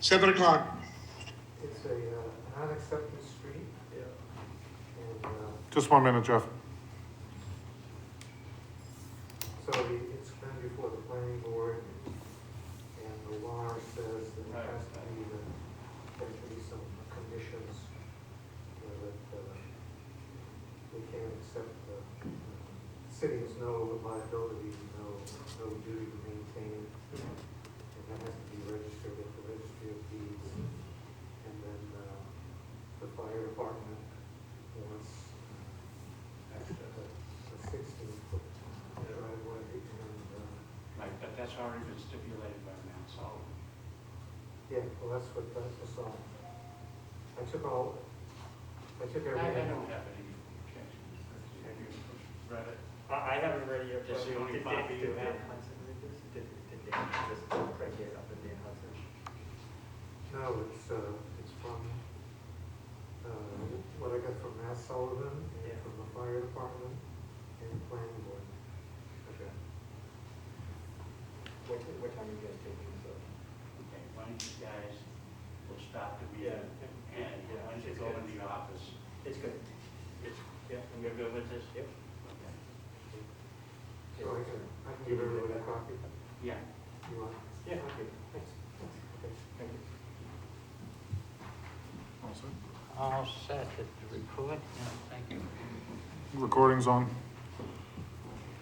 7 o'clock. It's an unaccepted street. Yeah. And, Just 1 minute, Jeff. so it's been before the planning board, and the law says that there has to be some conditions that we can't accept. The city has no liability, no duty to maintain, and that has to be registered at the registry of deeds. And then the fire department wants a 16-foot driveway, and Right, but that's already been stipulated by Mass Solid. yeah, well, that's what all. I took I everything. don't have any objections. Have you read it? I haven't read it yet. That's the only copy you have? Did Dan just crank it up at Dan Hudson? No, it's from, what I got from Mass Sullivan, and from the fire department, and the planning board. Okay. What time are you guys taking this up? Okay, why don't you guys, we'll stop the meeting, Yeah. and why don't you go in the office? It's good. It's, Yeah. and you're good with this? Yep. Okay. So I can give everybody a copy. Yeah. You want? Yeah. Okay, thanks. Okay. Thank you. All set. All set, hit the record, yeah, thank you. Recording's on.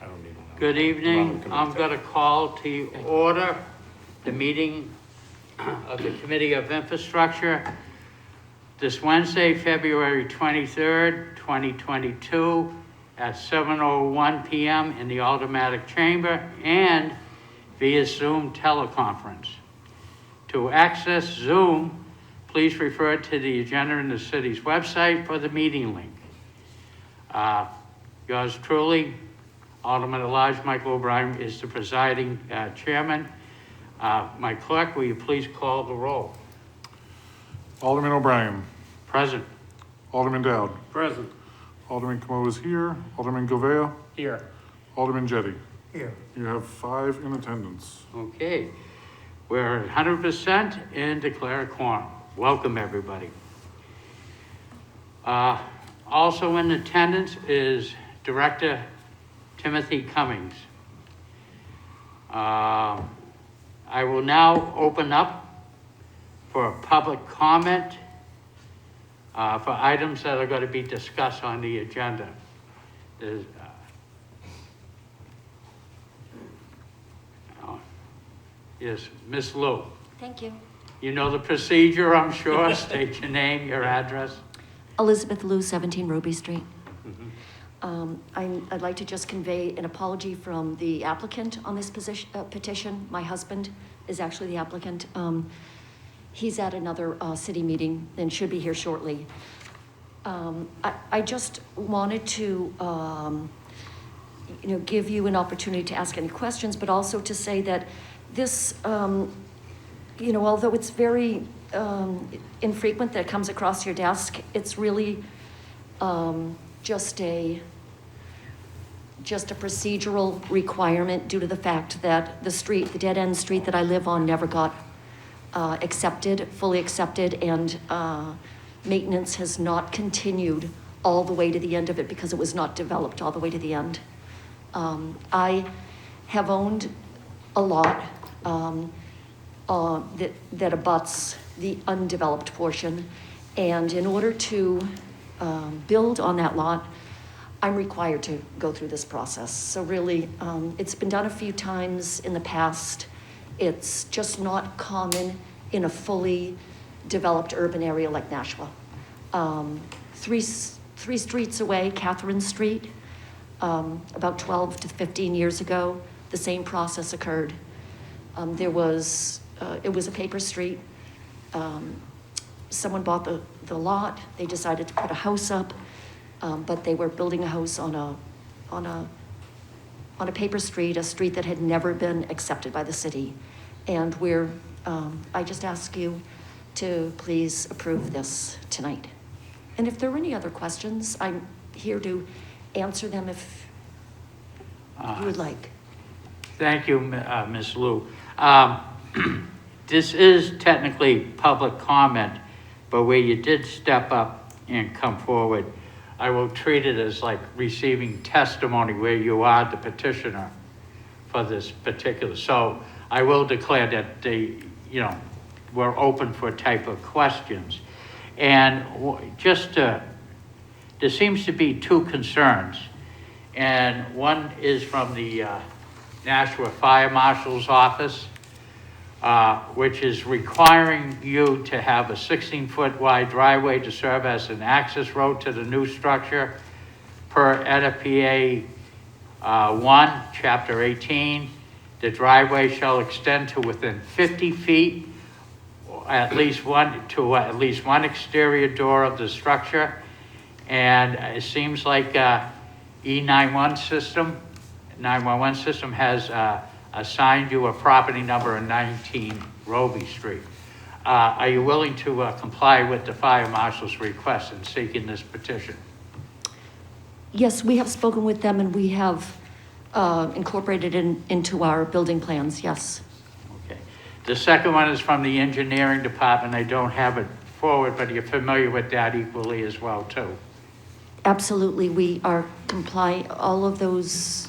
I don't need one. Good evening, I'm gonna call to order the meeting of the Committee of Infrastructure this Wednesday, February 23rd, 2022, at 7:01 PM in the Automatic Chamber and via Zoom teleconference. To access Zoom, please refer to the agenda in the city's website for the meeting link. Yours truly, Alderman-at-Large Michael O'Brien, is the presiding chairman. My clerk, will you please call the roll? Alderman O'Brien. Present. Alderman Dowd. Present. Alderman Camo is here. Alderman Govea. Here. Alderman Jettie. Here. You have 5 in attendance. Okay, we're at 100% and declare a quorum. Welcome, everybody. Also in attendance is Director Timothy Cummings. I will now open up for public comment for items that are going to be discussed on the agenda. There's, yes, Ms. Lou. Thank you. You know the procedure, I'm sure. State your name, your address. Elizabeth Liu, 17 Ruby Street. Mhm. I'd like to just convey an apology from the applicant on this petition. My husband is actually the applicant. He's at another city meeting and should be here shortly. I just wanted to give you an opportunity to ask any questions, but also to say that this, although it's very infrequent that it comes across your desk, it's really just a procedural requirement due to the fact that the dead-end street that I live on never got fully accepted, and maintenance has not continued all the way to the end of it because it was not developed all the way to the end. I have owned a lot that abuts the undeveloped portion, and in order to build on that lot, I'm required to go through this process. So really, it's been done a few times in the past. It's just not common in a fully developed urban area like Nashua. Three streets away, Catherine Street, about 12 to 15 years ago, the same process occurred. It was a paper street. Someone bought the lot. They decided to put a house up, but they were building a house on a paper street, a street that had never been accepted by the city. And I just ask you to please approve this tonight. And if there are any other questions, I'm here to answer them if you would like. Thank you, Ms. Lou. this is technically public comment, but where you did step up and come forward, I will treat it as like receiving testimony where you are the petitioner for this particular. So I will declare that we're open for type of questions. And there seems to be two concerns. And one is from the Nashua Fire Marshal's office, which is requiring you to have a 16-foot wide driveway to serve as an access road to the new structure per NFPA 1, Chapter 18. The driveway shall extend to within 50 feet, at least one exterior door of the structure. And it seems like E911 system has assigned you a property number in 19 Roby Street. Are you willing to comply with the fire marshal's request in seeking this petition? Yes, we have spoken with them and we have incorporated into our building plans, yes. Okay. The second one is from the engineering department. I don't have it forward, but you're familiar with that equally as well, too. Absolutely, we are all of those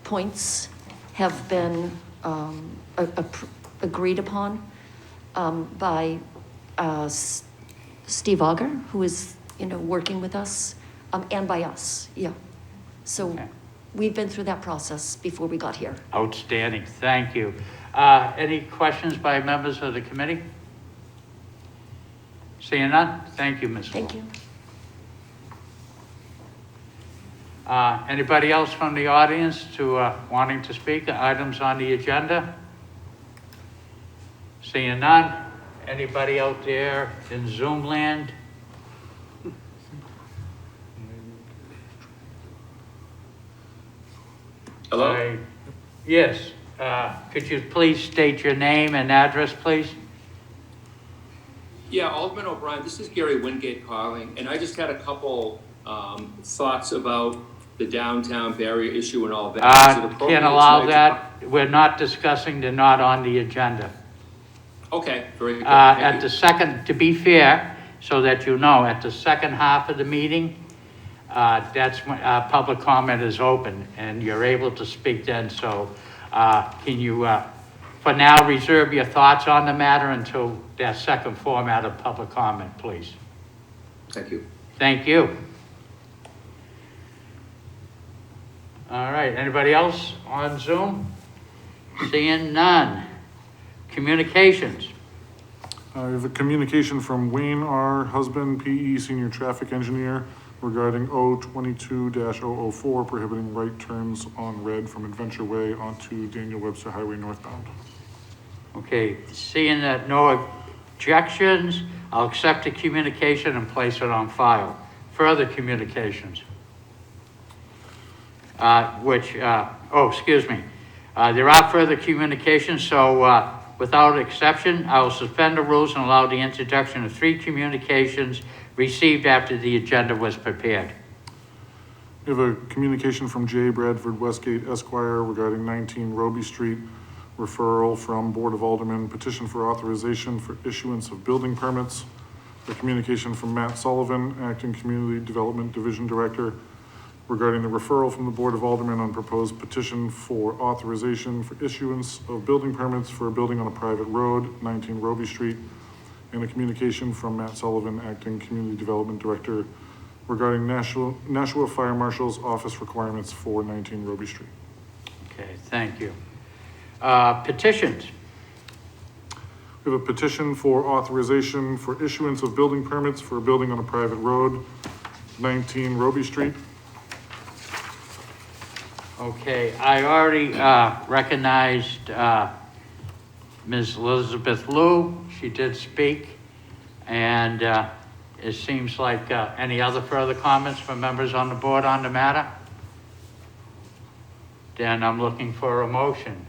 points have been agreed upon by Steve Auger, who is, working with us, and by us, yeah. So Okay. we've been through that process before we got here. Outstanding, thank you. Any questions by members of the committee? Seeing none, thank you, Ms. Wu. Thank you. Anybody else from the audience wanting to speak? Items on the agenda? Seeing none. Anybody out there in Zoom land? Hello? Yes. Could you please state your name and address, please? Yeah, Alderman O'Brien, this is Gary Wingate calling, and I just had a couple thoughts about the downtown barrier issue and all that. Is it appropriate Can't allow tonight that. We're not discussing, they're not on the agenda. Okay, very good. At Thank the you. second, to be fair, so that you know, at the second half of the meeting, that's when public comment is open and you're able to speak then. So can you, for now, reserve your thoughts on the matter until that second format of public comment, please? Thank you. Thank you. All right, anybody else on Zoom? Seeing none. Communications. I have a communication from Wayne R. Husband, PE Senior Traffic Engineer, regarding O22-004, prohibiting right turns on red from Adventure Way onto Daniel Webster Highway northbound. Okay, seeing that no objections, I'll accept the communication and place it on file. Further communications. Excuse me. There are further communications, so without exception, I will suspend the rules and allow the introduction of 3 communications received after the agenda was prepared. We have a communication from J. Bradford Westgate Esquire regarding 19 Roby Street, referral from Board of Aldermen, petition for authorization for issuance of building permits. A communication from Matt Sullivan, Acting Community Development Division Director, regarding the referral from the Board of Aldermen on proposed petition for authorization for issuance of building permits for a building on a private road, 19 Roby Street, and a communication from Matt Sullivan, Acting Community Development Director, regarding Nashua Fire Marshal's office requirements for 19 Roby Street. Okay, thank you. Petitions. We have a petition for authorization for issuance of building permits for a building on a private road, 19 Roby Street. Okay, I already recognized Ms. Elizabeth Liu. She did speak. And it seems like any other further comments from members on the board on the matter? Then I'm looking for a motion.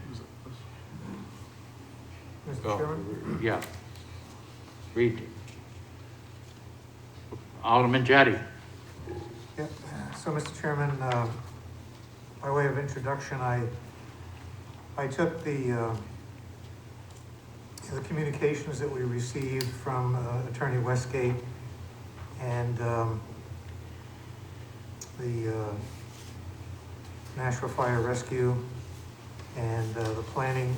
Mr. Chairman? Yeah. Read. Alderman Jettie. Yep. So, Mr. Chairman, by way of introduction, I took the the communications that we received from Attorney Westgate and the National Fire Rescue and the planning,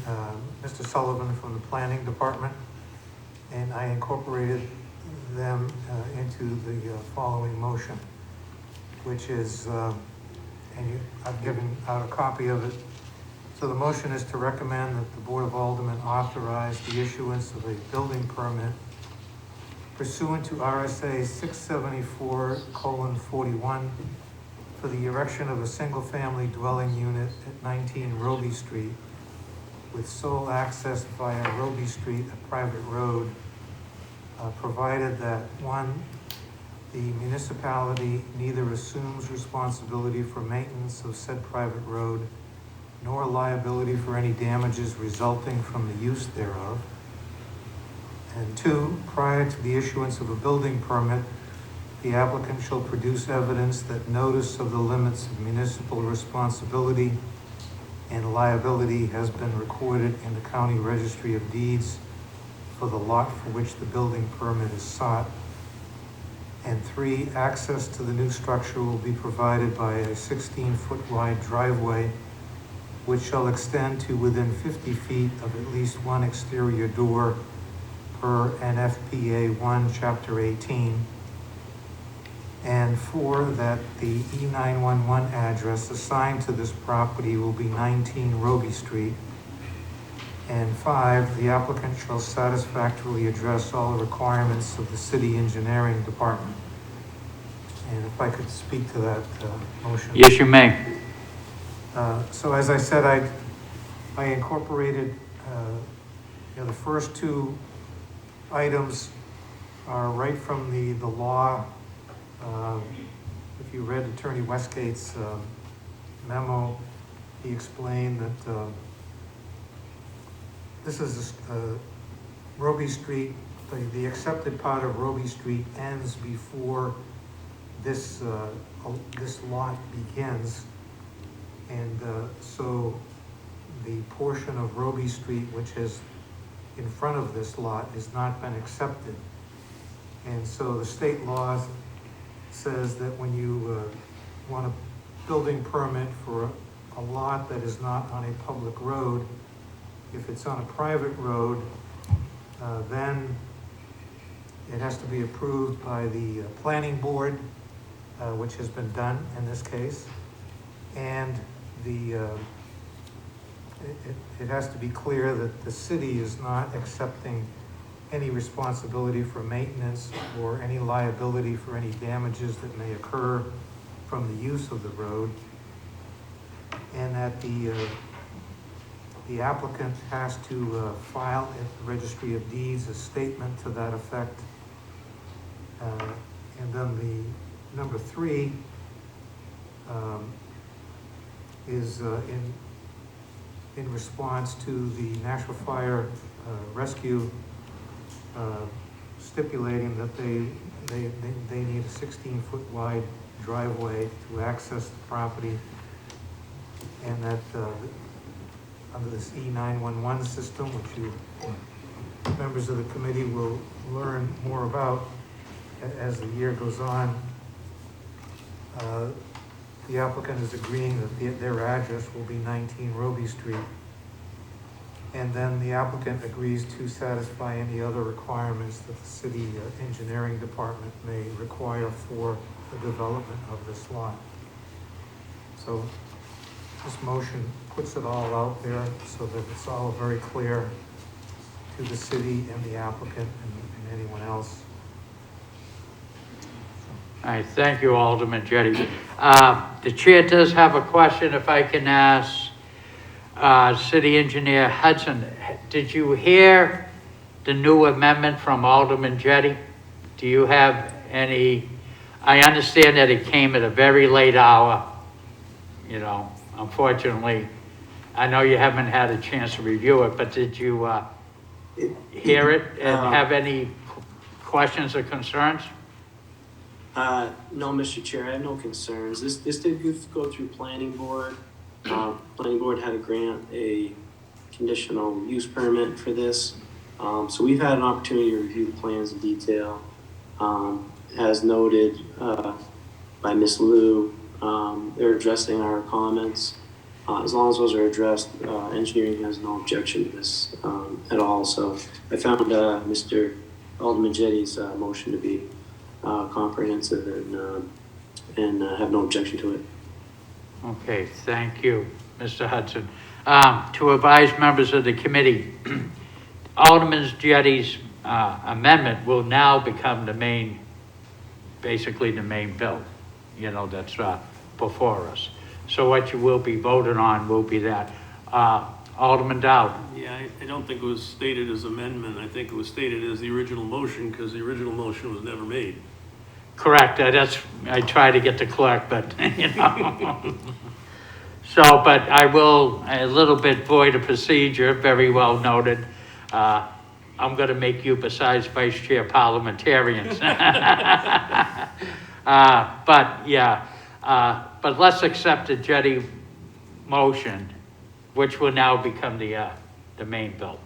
Mr. Sullivan from the Planning Department, and I incorporated them into the following motion, which is, I've given out a copy of it. So the motion is to recommend that the Board of Aldermen authorize the issuance of a building permit pursuant to RSA 674:41 for the erection of a single-family dwelling unit at 19 Roby Street with sole access via Roby Street, a private road, provided that, one, the municipality neither assumes responsibility for maintenance of said private road nor liability for any damages resulting from the use thereof. And two, prior to the issuance of a building permit, the applicant shall produce evidence that notice of the limits of municipal responsibility and liability has been recorded in the County Registry of Deeds for the lot for which the building permit is sought. And three, access to the new structure will be provided by a 16-foot wide driveway which shall extend to within 50 feet of at least one exterior door per NFPA 1, Chapter 18. And four, that the E911 address assigned to this property will be 19 Roby Street. And five, the applicant shall satisfactorily address all the requirements of the city engineering department. And if I could speak to that motion. Yes, you may. So as I said, I incorporated, the first two items are right from the law. If you read Attorney Westgate's memo, he explained that this is Roby Street, the accepted part of Roby Street ends before this lot begins. And so the portion of Roby Street, which is in front of this lot, has not been accepted. And so the state law says that when you want a building permit for a lot that is not on a public road, if it's on a private road, then it has to be approved by the planning board, which has been done in this case. And it has to be clear that the city is not accepting any responsibility for maintenance or any liability for any damages that may occur from the use of the road. And that the applicant has to file at the Registry of Deeds a statement to that effect. And then the number three is in response to the National Fire Rescue stipulating that they need a 16-foot wide driveway to access the property, and that under this E911 system, which you members of the committee will learn more about as the year goes on, the applicant is agreeing that their address will be 19 Roby Street. And then the applicant agrees to satisfy any other requirements that the city engineering department may require for the development of this lot. So this motion puts it all out there so that it's all very clear to the city and the applicant and anyone else. All right, thank you, Alderman Jettie. The chair does have a question, if I can ask City Engineer Hudson. Did you hear the new amendment from Alderman Jettie? Do you have any? I understand that it came at a very late hour, unfortunately. I know you haven't had a chance to review it, but did you hear it and have any questions or concerns? No, Mr. Chair, I have no concerns. This did go through planning board. Planning board had to grant a conditional use permit for this. So we've had an opportunity to review the plans in detail. As noted by Ms. Liu, they're addressing our comments. As long as those are addressed, engineering has no objection to this at all. So I found Mr. Alderman Jetty's motion to be comprehensive and have no objection to it. Okay, thank you, Mr. Hudson. To advise members of the committee, Alderman Jetty's amendment will now become the main, basically the main bill, you know, that's before us. So what you will be voting on will be that. Alderman Dowd. Yeah, I don't think it was stated as amendment. I think it was stated as the original motion because the original motion was never made. Correct, I try to get the clerk, but, you know. So, but I will, a little bit void of procedure, very well noted. I'm gonna make you, besides vice chair, parliamentarians. But let's accept the Jetty motion, which will now become the main bill,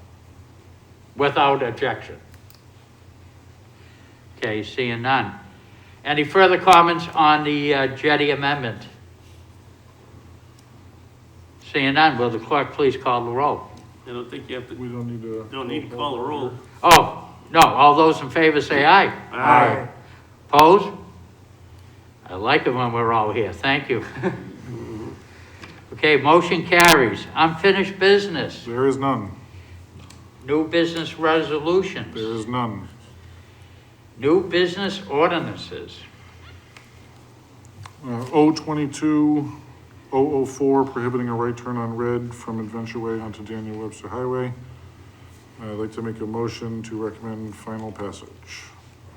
without objection. Okay, seeing none. Any further comments on the Jetty amendment? Seeing none, will the clerk please call the roll? I don't think you have to, We don't need to. don't need to call a roll. Oh, no, all those in favor say aye. Aye. Opposed? I like it when we're all here, thank you. Okay, motion carries. Unfinished business, There is none. new business resolutions, There is none. new business ordinances. 022-004, prohibiting a right turn on red from Adventure Way onto Daniel Webster Highway. I'd like to make a motion to recommend final passage.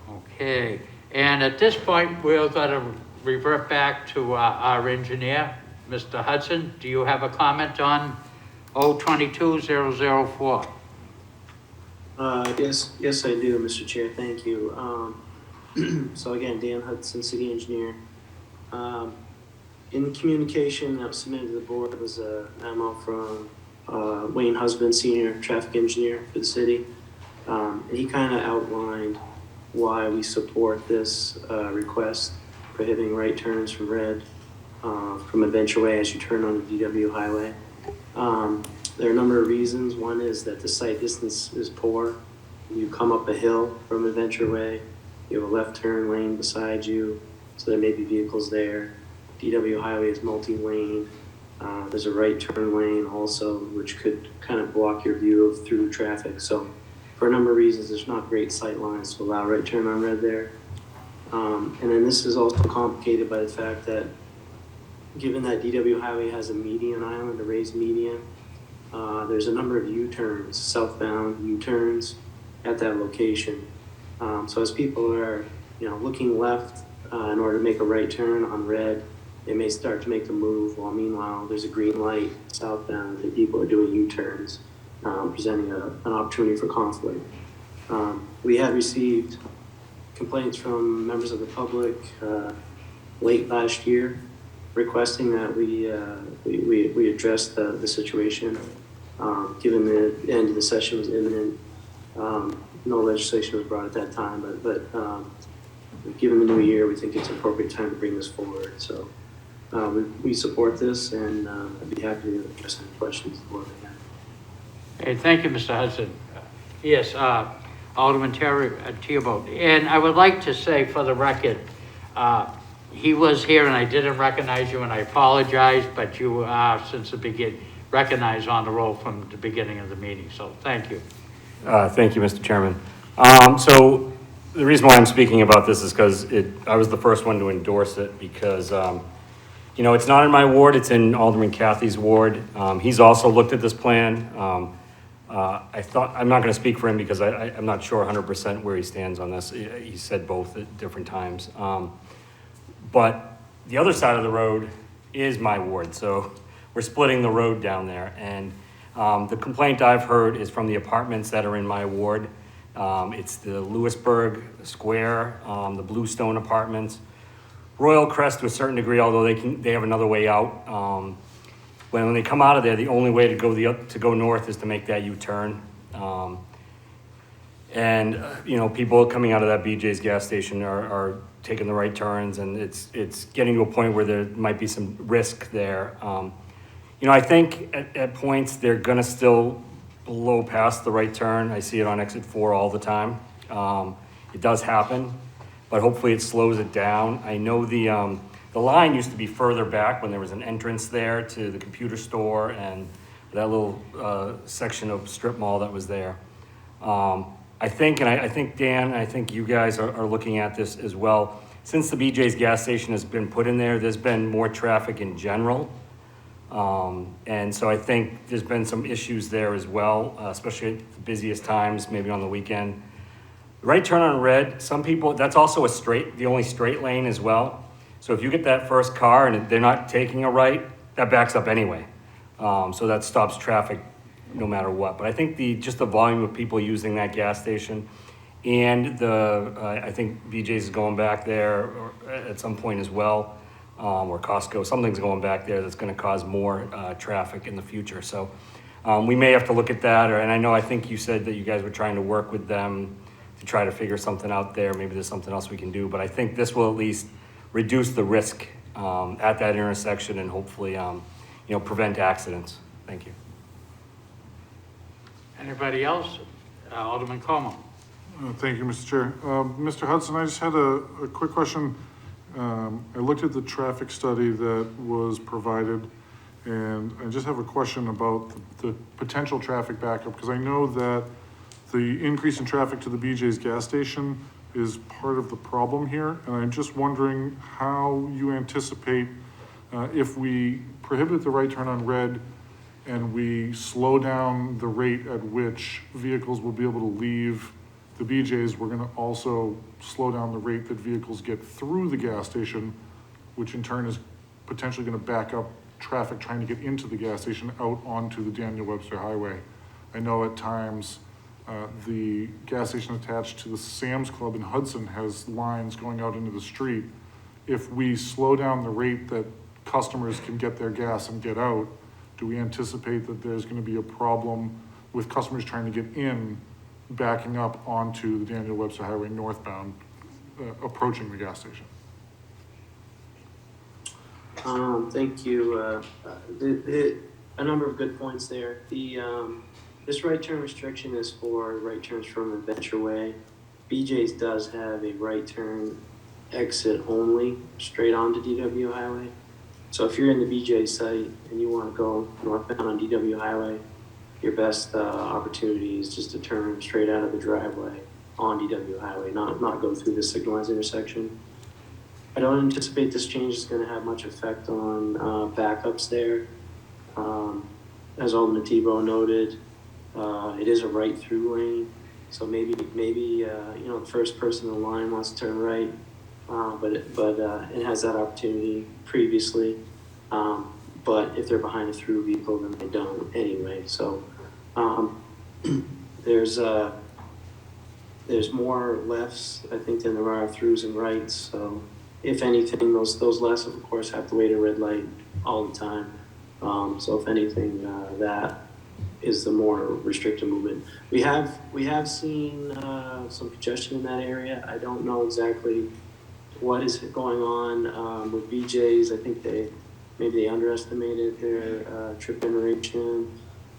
Okay, and at this point, we're gonna revert back to our engineer, Mr. Hudson. Do you have a comment on 022-004? Yes, I do, Mr. Chair. Thank you. So again, Dan Hudson, City Engineer. In communication that was submitted to the board was a memo from Wayne Husband, Senior Traffic Engineer for the city. And he kind of outlined why we support this request prohibiting right turns from red from Adventure Way as you turn on the DW Highway. There are a number of reasons. One is that the sight distance is poor. You come up a hill from Adventure Way, you have a left turn lane beside you, so there may be vehicles there. DW Highway is multi-lane. There's a right turn lane also, which could kind of block your view of through traffic. So for a number of reasons, there's not great sight lines to allow right turn on red there. And then this is also complicated by the fact that given that DW Highway has a median island, a raised median, there's a number of U-turns, southbound U-turns at that location. So as people are, looking left in order to make a right turn on red, they may start to make the move, while meanwhile there's a green light southbound and people are doing U-turns, presenting an opportunity for conflict. We had received complaints from members of the public late last year requesting that we address the situation. Given the end of the session was imminent, no legislation was brought at that time, but given the new year, we think it's an appropriate time to bring this forward. So we support this, and I'd be happy to address any questions the board may have. Hey, thank you, Mr. Hudson. Yes, Alderman Theobald. And I would like to say for the record, he was here and I didn't recognize you and I apologize, but you are since the beginning recognized on the roll from the beginning of the meeting. So thank you. Thank you, Mr. Chairman. So the reason why I'm speaking about this is because I was the first one to endorse it because, it's not in my ward, it's in Alderman Cathy's ward. He's also looked at this plan. I'm not going to speak for him because I'm not sure 100% where he stands on this. He said both at different times. But the other side of the road is my ward, so we're splitting the road down there. And the complaint I've heard is from the apartments that are in my ward. It's the Lewisburg Square, the Bluestone Apartments, Royal Crest to a certain degree, although they have another way out. When they come out of there, the only way to go north is to make that U-turn. And, you know, people coming out of that BJ's gas station are taking the right turns, and it's getting to a point where there might be some risk there. You know, I think at points they're gonna still blow past the right turn. I see it on exit 4 all the time. It does happen, but hopefully it slows it down. I know the line used to be further back when there was an entrance there to the computer store and that little section of strip mall that was there. I think, and I think Dan, I think you guys are looking at this as well. Since the BJ's gas station has been put in there, there's been more traffic in general. And so I think there's been some issues there as well, especially at the busiest times, maybe on the weekend. Right turn on red, some people, that's also the only straight lane as well. So if you get that first car and they're not taking a right, that backs up anyway. So that stops traffic no matter what. But I think just the volume of people using that gas station, and I think BJ's is going back there at some point as well, or Costco, something's going back there that's gonna cause more traffic in the future. So we may have to look at that, and I think you said that you guys were trying to work with them to try to figure something out there. Maybe there's something else we can do, but I think this will at least reduce the risk at that intersection and hopefully, you know, prevent accidents. Thank you. Anybody else? Alderman Como. Thank you, Mr. Chair. Mr. Hudson, I just had a quick question. I looked at the traffic study that was provided, and I just have a question about the potential traffic backup, because I know that the increase in traffic to the BJ's gas station is part of the problem here, and I'm just wondering how you anticipate if we prohibit the right turn on red and we slow down the rate at which vehicles will be able to leave the BJ's, we're gonna also slow down the rate that vehicles get through the gas station, which in turn is potentially gonna back up traffic trying to get into the gas station out onto the Daniel Webster Highway. I know at times the gas station attached to the Sam's Club in Hudson has lines going out into the street. If we slow down the rate that customers can get their gas and get out, do we anticipate that there's gonna be a problem with customers trying to get in, backing up onto the Daniel Webster Highway northbound, approaching the gas station? Thank you. A number of good points there. This right turn restriction is for right turns from Adventure Way. BJ's does have a right turn exit only straight onto DW Highway. So if you're in the BJ site and you want to go northbound on DW Highway, your best opportunity is just to turn straight out of the driveway on DW Highway, not go through the signalized intersection. I don't anticipate this change is going to have much effect on backups there. As Alderman Tebow noted, it is a right through lane, so maybe you know, the first person in the line wants to turn right, but it has that opportunity previously. But if they're behind a through vehicle, then they don't anyway. So there's more lefts, I think, than there are throughs and rights. So if anything, those lefts, of course, have to wait a red light all the time. So if anything, that is the more restricted movement. We have seen some congestion in that area. I don't know exactly what is going on with BJ's. I think maybe they underestimated their trip generation,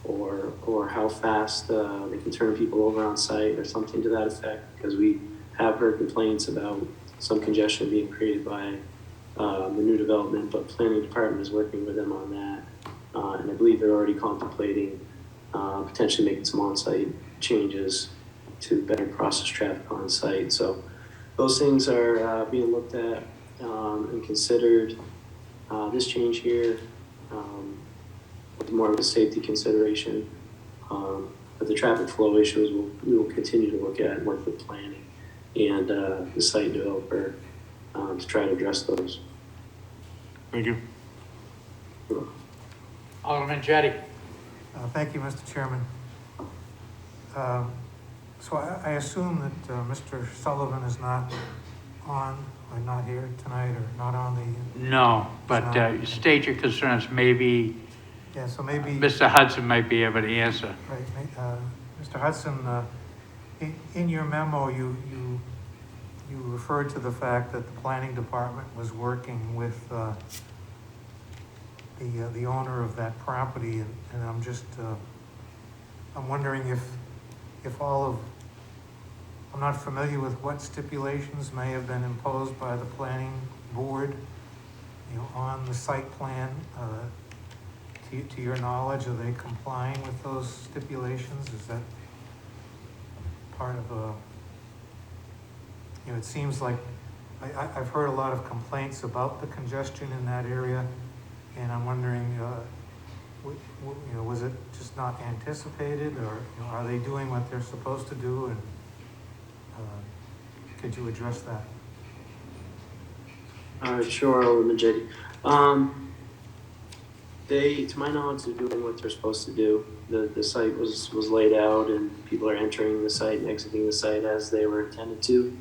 or how fast they can turn people over on site or something to that effect, because we have heard complaints about some congestion being created by the new development, but planning department is working with them on that. And I believe they're already contemplating potentially making some on-site changes to better process traffic on site. So those things are being looked at and considered. This change here, with more of a safety consideration, but the traffic flow issues we will continue to look at and work with planning and the site developer to try to address those. Thank you. Alderman Jettie. Thank you, Mr. Chairman. So I assume that Mr. Sullivan is not on, or not here tonight, or not on the... No, but state your concerns. Maybe Yeah, so maybe... Mr. Hudson might be able to answer. Right, Mr. Hudson In your memo, you referred to the fact that the planning department was working with the owner of that property, and I'm just, I'm wondering if all of, I'm not familiar with what stipulations may have been imposed by the planning board, you know, on the site plan. To your knowledge, are they complying with those stipulations? Is that part of a, you know, it seems like, I've heard a lot of complaints about the congestion in that area, and I'm wondering, you know, was it just not anticipated, or, you know, are they doing what they're supposed to do, and could you address that? Sure, Alderman Jettie. They, to my knowledge, they're doing what they're supposed to do. The site was laid out, and people are entering the site and exiting the site as they were intended to.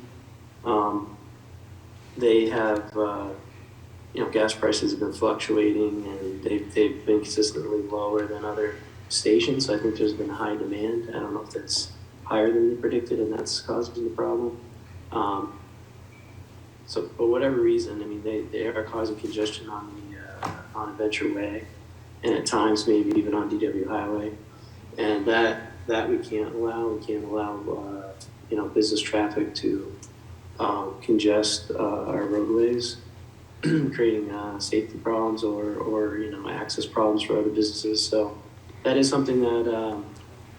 They have, you know, gas prices have been fluctuating, and they've been consistently lower than other stations. So I think there's been a high demand. I don't know if that's higher than they predicted, and that's causing the problem. So for whatever reason, I mean, they are causing congestion on the on Adventure Way, and at times maybe even on DW Highway, and that we can't allow. We can't allow you know, business traffic to congest our roadways, creating safety problems or you know, access problems for other businesses. So that is something that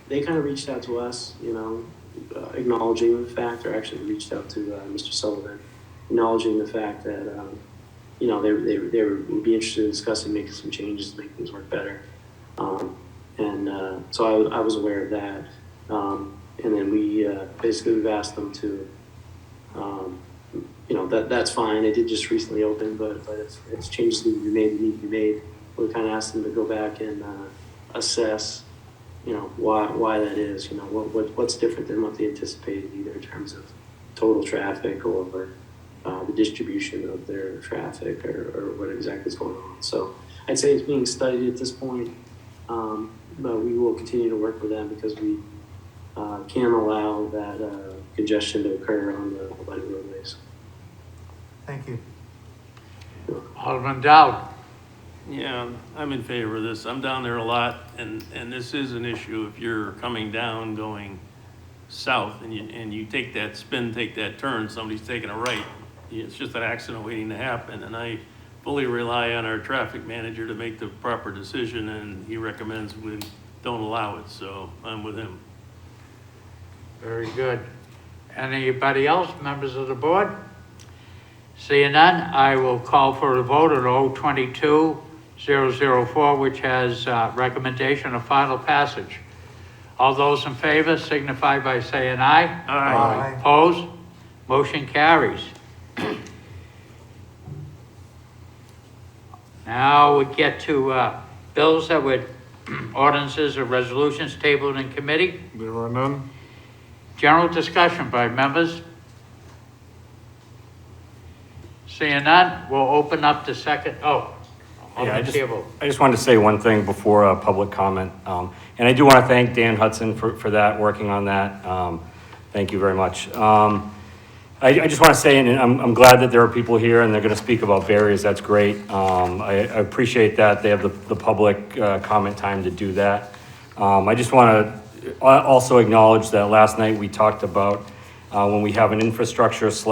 they kind of reached out to us, you know, acknowledging the fact, or actually reached out to Mr. Sullivan, acknowledging the fact that you know, they would be interested in discussing making some changes to make things work better. So I was aware of that. And then we basically we've asked them to, you know, that's fine. They did just recently open, but if changes need to be made, they need to be made. We kind of asked them to go back and assess, you know, why that is. You know, what's different than what they anticipated, either in terms of total traffic or the distribution of their traffic, or what exactly is going on. So I'd say it's being studied at this point, but we will continue to work with them because we can't allow that congestion to occur on the abutting roadways. Thank you. Alderman Dowd. Yeah, I'm in favor of this. I'm down there a lot, and this is an issue if you're coming down going south and you take that spin, take that turn, somebody's taking a right. It's just an accident waiting to happen, and I fully rely on our traffic manager to make the proper decision, and he recommends we don't allow it, so I'm with him. Very good. Anybody else, members of the board? Seeing none, I will call for a vote on 022-004, which has recommendation of final passage. All those in favor signify by saying aye. Aye. Opposed? Motion carries. Now we get to bills that were ordinances or resolutions tabled in committee. There are none. General discussion by members. Seeing none, we'll open up the second, Yeah, Alderman Tebow. I just wanted to say one thing before public comment. And I do want to thank Dan Hudson for that, working on that. Thank you very much. I just want to say, and I'm glad that there are people here and they're going to speak about barriers. That's great. I appreciate that. They have the public comment time to do that. I just want to also acknowledge that last night we talked about when we have an infrastructure /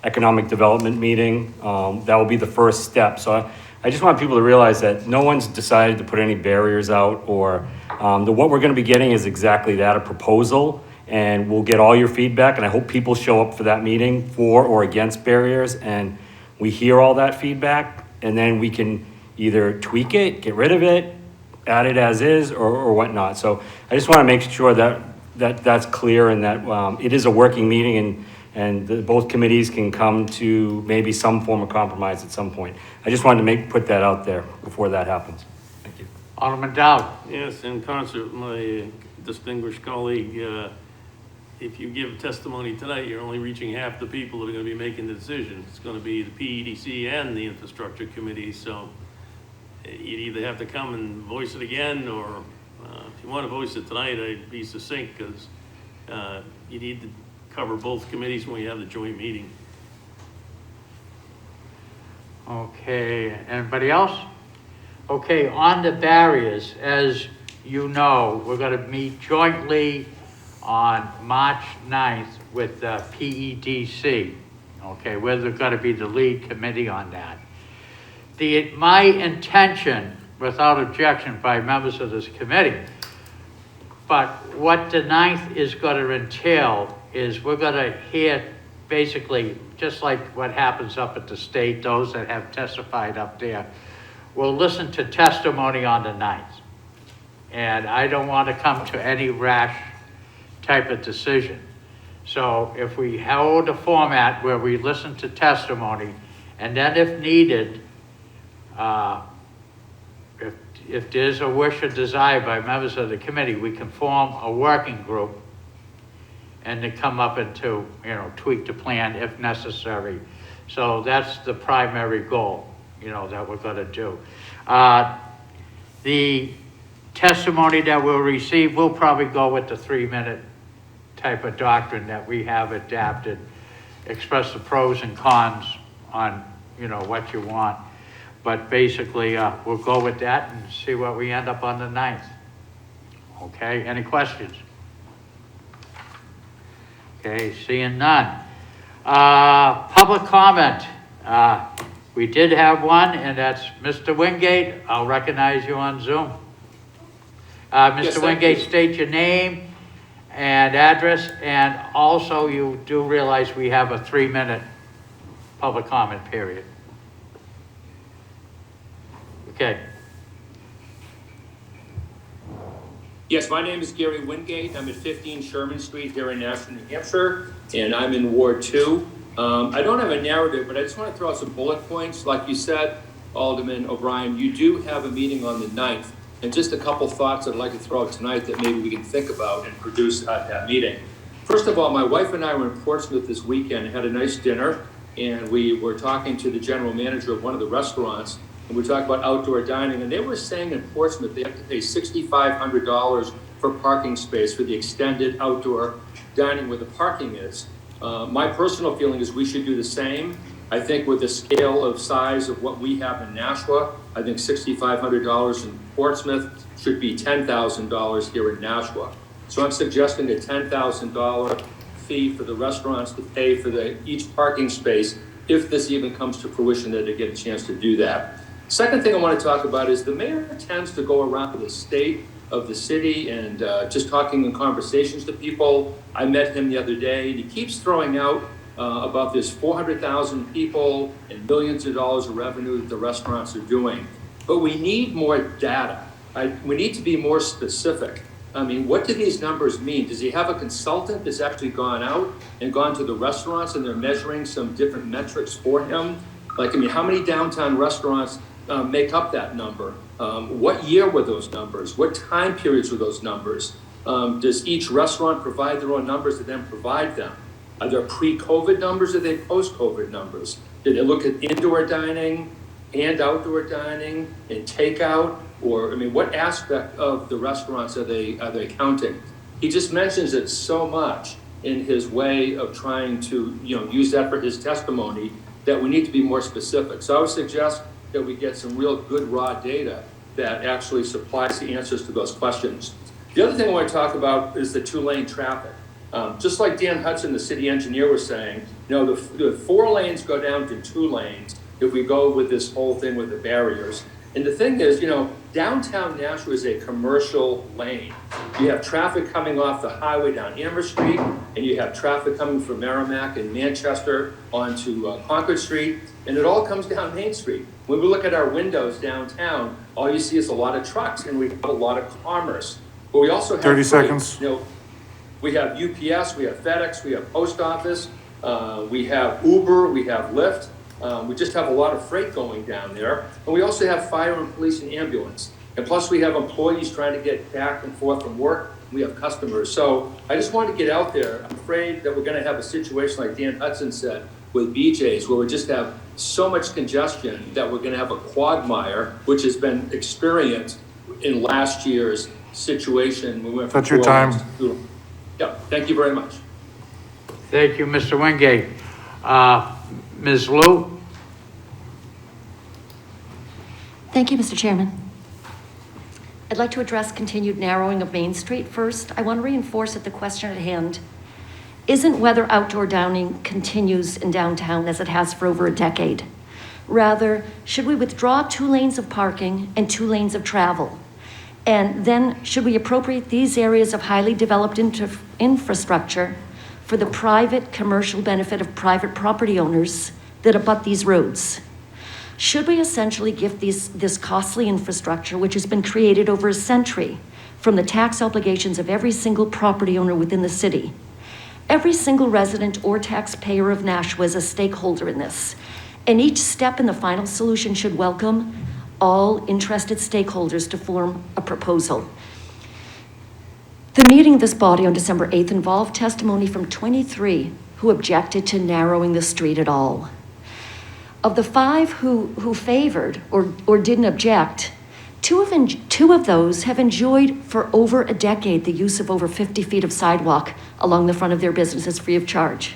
economic development meeting, that will be the first step. So I just want people to realize that no one's decided to put any barriers out, or what we're going to be getting is exactly that, a proposal, and we'll get all your feedback, and I hope people show up for that meeting for or against barriers, and we hear all that feedback, and then we can either tweak it, get rid of it, add it as is, or whatnot. So I just want to make sure that that's clear, and that it is a working meeting, and both committees can come to maybe some form of compromise at some point. I just wanted to put that out there before that happens. Thank you. Alderman Dowd. Yes, in concert with my distinguished colleague, if you give testimony tonight, you're only reaching half the people that are going to be making the decision. It's going to be the PEDC and the Infrastructure Committee, so you'd either have to come and voice it again, or if you want to voice it tonight, I'd be succinct, because You need to cover both committees when you have the joint meeting. Okay, anybody else? Okay, on the barriers, as you know, we're gonna meet jointly on March 9th with the PEDC. Okay, we're gonna be the lead committee on that. My intention, without objection by members of this committee, but what the 9th is gonna entail is we're gonna hear basically, just like what happens up at the state, those that have testified up there, we'll listen to testimony on the 9th. And I don't want to come to any rash type of decision. So if we hold a format where we listen to testimony, and then if needed, if there's a wish or desire by members of the committee, we can form a working group and to come up into, tweak the plan if necessary. So that's the primary goal, that we're gonna do. The testimony that we'll receive, we'll probably go with the 3-minute type of doctrine that we have adapted, express the pros and cons on, what you want. But basically, we'll go with that and see what we end up on the 9th. Okay, any questions? Okay, seeing none. Public comment. We did have one, and that's Mr. Wingate. I'll recognize you on Zoom. Yes, Mr. thank Wingate, you. state your name and address, and also you do realize we have a 3-minute public comment period. Okay. Yes, my name is Gary Wingate. I'm at 15 Sherman Street here in Nashua, New Hampshire, and I'm in Ward 2. I don't have a narrative, but I just want to throw out some bullet points. Like you said, Alderman O'Brien, you do have a meeting on the 9th, and just a couple thoughts I'd like to throw out tonight that maybe we can think about and produce at that meeting. First of all, my wife and I were in Portsmouth this weekend and had a nice dinner, and we were talking to the general manager of one of the restaurants, and we talked about outdoor dining, and they were saying in Portsmouth they have to pay $6,500 for parking space for the extended outdoor dining where the parking is. My personal feeling is we should do the same. I think with the scale of size of what we have in Nashua, I think $6,500 in Portsmouth should be $10,000 here in Nashua. So I'm suggesting a $10,000 fee for the restaurants to pay for each parking space, if this even comes to fruition that they get a chance to do that. Second thing I want to talk about is the mayor tends to go around the state of the city and just talking in conversations to people. I met him the other day, and he keeps throwing out about this 400,000 people and millions of dollars of revenue that the restaurants are doing. But we need more data. We need to be more specific. I mean, what do these numbers mean? Does he have a consultant that's actually gone out and gone to the restaurants and they're measuring some different metrics for him? Like, I mean, how many downtown restaurants make up that number? What year were those numbers? What time periods were those numbers? Does each restaurant provide their own numbers to then provide them? Are there pre-COVID numbers or are they post-COVID numbers? Did they look at indoor dining and outdoor dining and takeout? Or, I mean, what aspect of the restaurants are they counting? He just mentions it so much in his way of trying to, use that for his testimony that we need to be more specific. So I would suggest that we get some real good raw data that actually supplies the answers to those questions. The other thing I want to talk about is the 2-lane traffic. Just like Dan Hudson, the city engineer, was saying, the 4 lanes go down to 2 lanes if we go with this whole thing with the barriers. And the thing is, downtown Nashua is a commercial lane. You have traffic coming off the highway down Amherst Street, and you have traffic coming from Merrimack and Manchester onto Concord Street, and it all comes down Main Street. When we look at our windows downtown, all you see is a lot of trucks, and we have a lot of commerce. But we also have 30 seconds. We have UPS, we have FedEx, we have Post Office, we have Uber, we have Lyft. We just have a lot of freight going down there. And we also have fire and police and ambulance. And plus we have employees trying to get back and forth from work. We have customers. So I just wanted to get out there. I'm afraid that we're going to have a situation like Dan Hudson said with BJ's, where we just have so much congestion that we're going to have a quagmire, which has been experienced in last year's situation. We went from That's your 4 time. lanes to 2. Yeah, thank you very much. Thank you, Mr. Wingate. Ms. Lou? Thank you, Mr. Chairman. I'd like to address continued narrowing of Main Street first. I want to reinforce that the question at hand isn't whether outdoor dining continues in downtown as it has for over a decade. Rather, should we withdraw 2 lanes of parking and 2 lanes of travel? And then should we appropriate these areas of highly developed infrastructure for the private commercial benefit of private property owners that abut these roads? Should we essentially give this costly infrastructure, which has been created over a century, from the tax obligations of every single property owner within the city? Every single resident or taxpayer of Nashua is a stakeholder in this, and each step in the final solution should welcome all interested stakeholders to form a proposal. The meeting of this body on December 8th involved testimony from 23 who objected to narrowing the street at all. Of the 5 who favored or didn't object, two of those have enjoyed for over a decade the use of over 50 feet of sidewalk along the front of their businesses free of charge.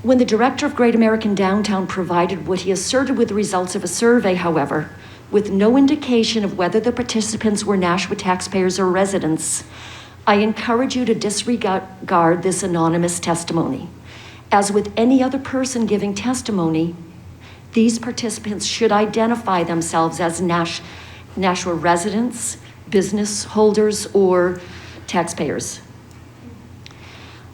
When the director of Great American Downtown provided what he asserted were the results of a survey, however, with no indication of whether the participants were Nashua taxpayers or residents, I encourage you to disregard this anonymous testimony. As with any other person giving testimony, these participants should identify themselves as Nashua residents, business holders, or taxpayers.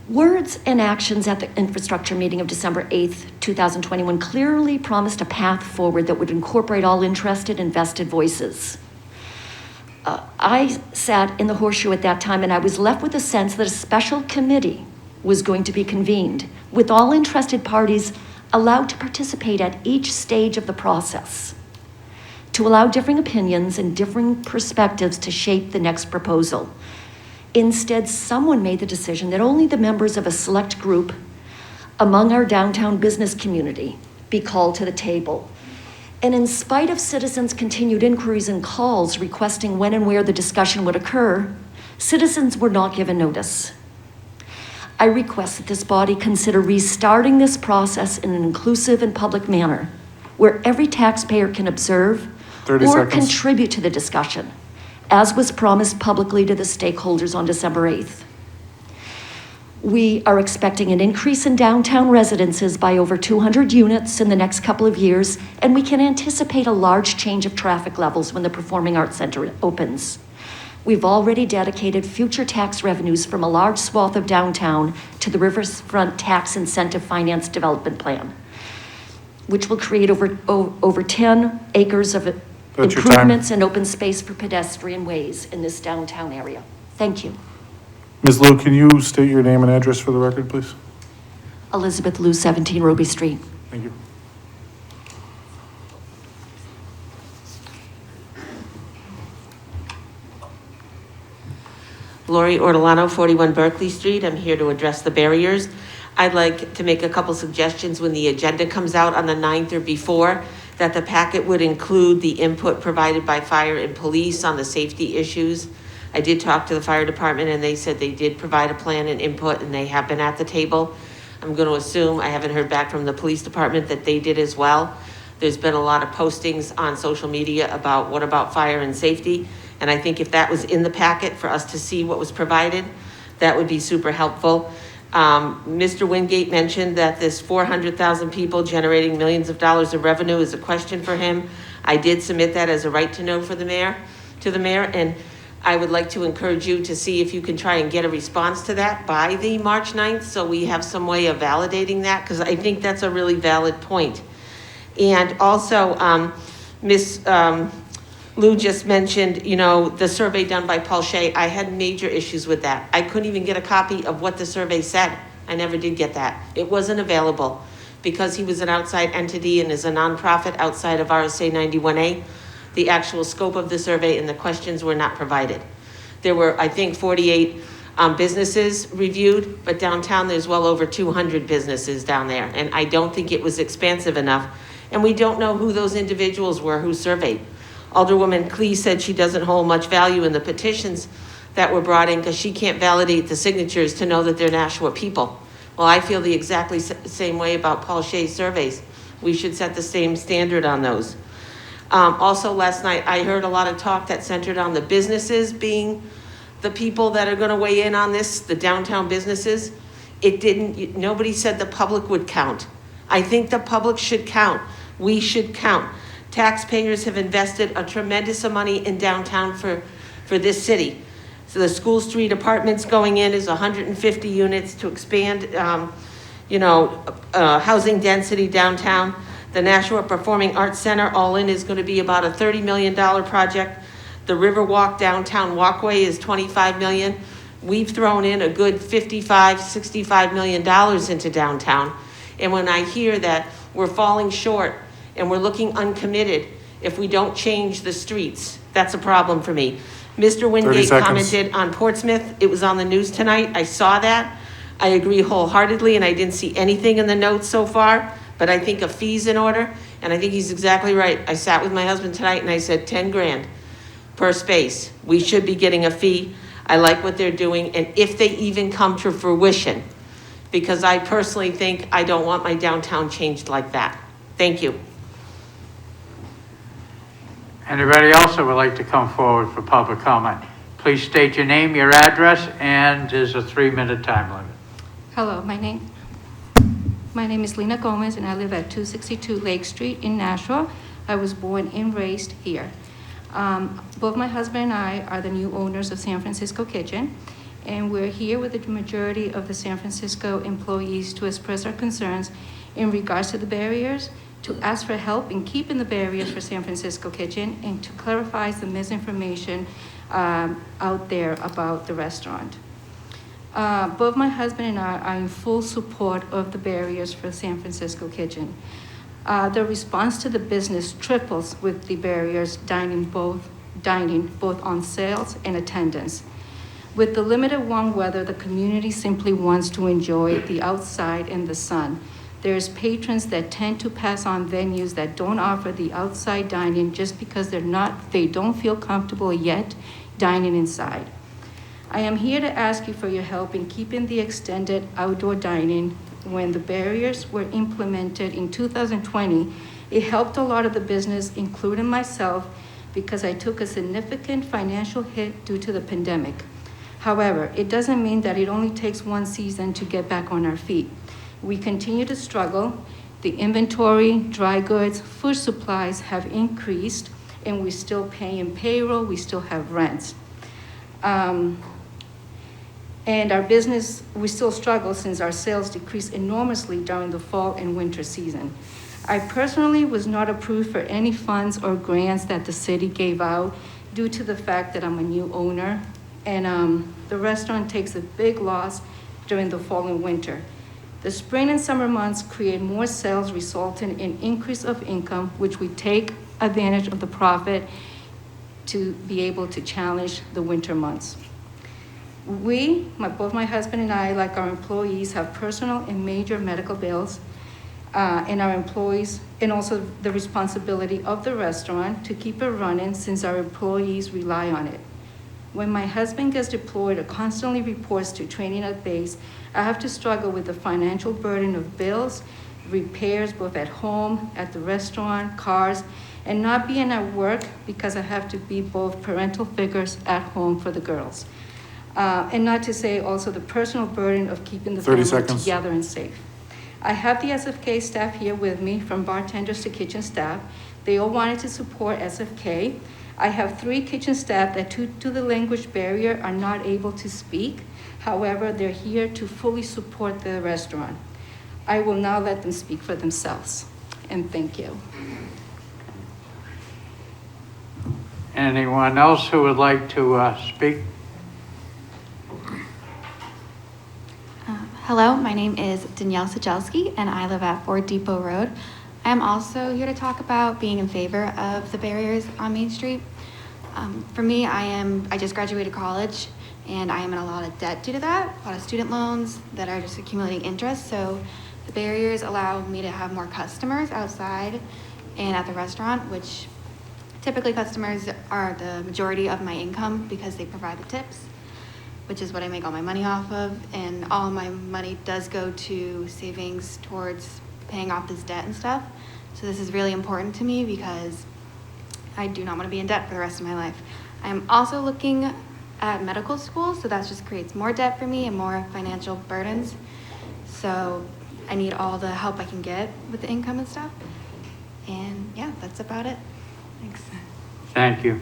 Words and actions at the infrastructure meeting of December 8th, 2021 clearly promised a path forward that would incorporate all interested and vested voices. I sat in the horseshoe at that time, and I was left with a sense that a special committee was going to be convened, with all interested parties allowed to participate at each stage of the process, to allow differing opinions and differing perspectives to shape the next proposal. Instead, someone made the decision that only the members of a select group among our downtown business community be called to the table. And in spite of citizens' continued inquiries and calls requesting when and where the discussion would occur, citizens were not given notice. I request that this body consider restarting this process in an inclusive and public manner, where every taxpayer can observe 30 or seconds. contribute to the discussion, as was promised publicly to the stakeholders on December 8th. We are expecting an increase in downtown residences by over 200 units in the next couple of years, and we can anticipate a large change of traffic levels when the Performing Arts Center opens. We've already dedicated future tax revenues from a large swath of downtown to the Riverfront Tax Incentive Finance Development Plan, which will create over 10 acres of That's your improvements and open space for pedestrian ways in this downtown area. Thank you. Ms. Lou, can you state your name and address for the record, please? Elizabeth Liu, 17 Roby Street. Thank you. Lori Ortolano, 41 Berkeley Street. I'm here to address the barriers. I'd like to make a couple suggestions when the agenda comes out on the 9th or before, that the packet would include the input provided by fire and police on the safety issues. I did talk to the fire department and they said they did provide a plan and input and they have been at the table. I'm going to assume, I haven't heard back from the police department, that they did as well. There's been a lot of postings on social media about what about fire and safety. And I think if that was in the packet for us to see what was provided, that would be super helpful. Mr. Wingate mentioned that this 400,000 people generating millions of dollars of revenue is a question for him. I did submit that as a right to know for the mayor, and I would like to encourage you to see if you can try and get a response to that by the March 9th, so we have some way of validating that, because I think that's a really valid point. And also, Ms. Lou just mentioned, you know, the survey done by Paul Shea. I had major issues with that. I couldn't even get a copy of what the survey said. I never did get that. It wasn't available because he was an outside entity and is a nonprofit outside of RSA 91A. The actual scope of the survey and the questions were not provided. There were, I think, 48 businesses reviewed, but downtown there's well over 200 businesses down there. And I don't think it was expansive enough. And we don't know who those individuals were who surveyed. Alderwoman Klee said she doesn't hold much value in the petitions. that were brought in because she can't validate the signatures to know that they're Nashua people. Well, I feel the exactly same way about Paul Shea's surveys. We should set the same standard on those. Also, last night, I heard a lot of talk that centered on the businesses being the people that are gonna weigh in on this, the downtown businesses. Nobody said the public would count. I think the public should count. We should count. Taxpayers have invested a tremendous amount of money in downtown for this city. So the School Street apartments going in is 150 units to expand, housing density downtown. The Nashua Performing Arts Center, all in, is gonna be about a $30 million project. The Riverwalk downtown walkway is $25 million. We've thrown in a good $65 million into downtown. And when I hear that we're falling short and we're looking uncommitted if we don't change the streets, that's a problem for me. Mr. 30 Wingate seconds. commented on Portsmouth. It was on the news tonight. I saw that. I agree wholeheartedly, and I didn't see anything in the notes so far, but I think a fee's in order, and I think he's exactly right. I sat with my husband tonight and I said 10 grand per space. We should be getting a fee. I like what they're doing, and if they even come to fruition, because I personally think I don't want my downtown changed like that. Thank you. Anybody else that would like to come forward for public comment? Please state your name, your address, and there's a 3-minute time limit. Hello, my name is Lena Gomez, and I live at 262 Lake Street in Nashua. I was born and raised here. Both my husband and I are the new owners of San Francisco Kitchen, and we're here with the majority of the San Francisco employees to express our concerns in regards to the barriers, to ask for help in keeping the barriers for San Francisco Kitchen, and to clarify some misinformation out there about the restaurant. Both my husband and I are in full support of the barriers for San Francisco Kitchen. The response to the business triples with the barriers dining both on sales and attendance. With the limited warm weather, the community simply wants to enjoy the outside in the sun. There's patrons that tend to pass on venues that don't offer the outside dining just because they don't feel comfortable yet dining inside. I am here to ask you for your help in keeping the extended outdoor dining. When the barriers were implemented in 2020, it helped a lot of the business, including myself, because I took a significant financial hit due to the pandemic. However, it doesn't mean that it only takes one season to get back on our feet. We continue to struggle. The inventory, dry goods, food supplies have increased, and we're still paying payroll, we still have rents. And our business, we still struggle since our sales decreased enormously during the fall and winter season. I personally was not approved for any funds or grants that the city gave out due to the fact that I'm a new owner, and the restaurant takes a big loss during the fall and winter. The spring and summer months create more sales, resulting in increase of income, which we take advantage of the profit to be able to challenge the winter months. Both my husband and I, like our employees, have personal and major medical bills, and our employees, and also the responsibility of the restaurant to keep it running since our employees rely on it. When my husband gets deployed or constantly reports to training at base, I have to struggle with the financial burden of bills, repairs both at home, at the restaurant, cars, and not being at work because I have to be both parental figures at home for the girls. And not to say also the personal burden of keeping the 30 family seconds. together and safe. I have the SFK staff here with me, from bartenders to kitchen staff. They all wanted to support SFK. I have 3 kitchen staff that due to the language barrier are not able to speak. However, they're here to fully support the restaurant. I will now let them speak for themselves, and thank you. Anyone else who would like to speak? Hello, my name is Danielle Sajelski, and I live at Ford Depot Road. I am also here to talk about being in favor of the barriers on Main Street. For me, I just graduated college, and I am in a lot of debt due to that, a lot of student loans that are just accumulating interest. So the barriers allow me to have more customers outside and at the restaurant, which typically customers are the majority of my income because they provide the tips. which is what I make all my money off of, and all of my money does go to savings towards paying off this debt and stuff. So this is really important to me because I do not want to be in debt for the rest of my life. I'm also looking at medical school, so that just creates more debt for me and more financial burdens. So I need all the help I can get with the income and stuff. And yeah, that's about it. Thanks. Thank you.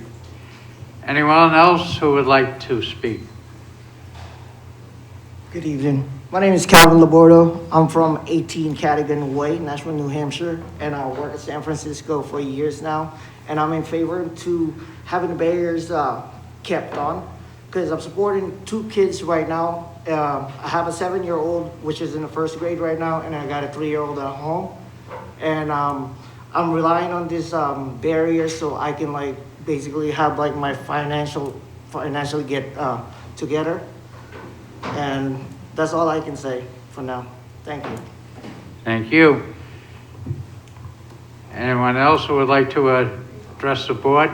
Anyone else who would like to speak? Good evening. My name is Calvin Labordo. I'm from 18 Cadogan Way, Nashville, New Hampshire, and I work at San Francisco for years now. And I'm in favor to having the barriers kept on because I'm supporting 2 kids right now. I have a 7-year-old, which is in the 1st grade right now, and I got a 3-year-old at home. And I'm relying on this barrier so I can like basically have like my financially get together. And that's all I can say for now. Thank you. Thank you. Anyone else who would like to address the board?